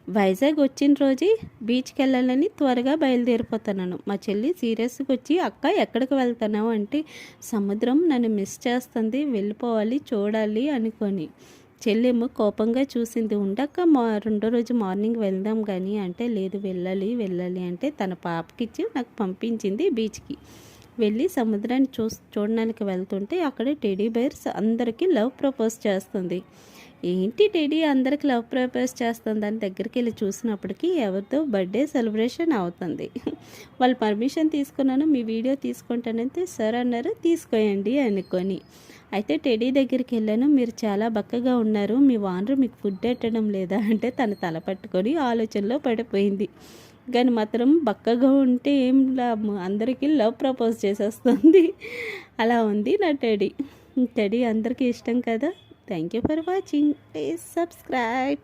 వైజాగ్ వచ్చిన రోజు బీచ్కి వెళ్ళాలని త్వరగా బయలుదేరిపోతున్నాను. మా చెల్లి సీరియస్గా వచ్చి, అక్క ఎక్కడికి వెళ్తున్నావు అంటే, సముద్రం నన్ను మిస్ చేస్తుంది, వెళ్ళిపోవాలి చూడాలి అనుకొని. చెల్లేమో కోపంగా చూసింది. ఉండక్క రెండో రోజు మార్నింగ్ వెళ్దాం కానీ అంటే, లేదు వెళ్ళాలి వెళ్ళాలి అంటే తన పాపకిచ్చి నాకు పంపించింది బీచ్కి. వెళ్ళి సముద్రాన్ని చూడడానికి వెళ్తుంటే అక్కడ టెడీ బేర్స్ అందరికీ లవ్ ప్రపోజ్ చేస్తుంది. ఏంటి టెడీ అందరికి లవ్ ప్రపోజ్ చేస్తుంది దాని దగ్గరికి వెళ్ళి చూసినప్పటికీ ఎవరితో బర్త్డే సెలబ్రేషన్ అవుతుంది. వాళ్ళు పర్మిషన్ తీసుకున్నాను, మీ వీడియో తీసుకుంటానంటే సార్ అన్నారు, తీసుకోయండి అనుకొని. అయితే టెడీ దగ్గరికి వెళ్ళాను, మీరు చాలా బక్కగా ఉన్నారు, మీ వానరు మీకు ఫుడ్ పెట్టడం లేదా అంటే తన తల పట్టుకొని ఆలోచనలో పడిపోయింది. కానీ మాత్రం బక్కగా ఉంటే ఏం లాభం, అందరికీ లవ్ ప్రపోజ్ చేసేస్తుంది. అలా ఉంది నా టెడీ. టెడీ అందరికీ ఇష్టం కదా. Thank you for watching. Please subscribe.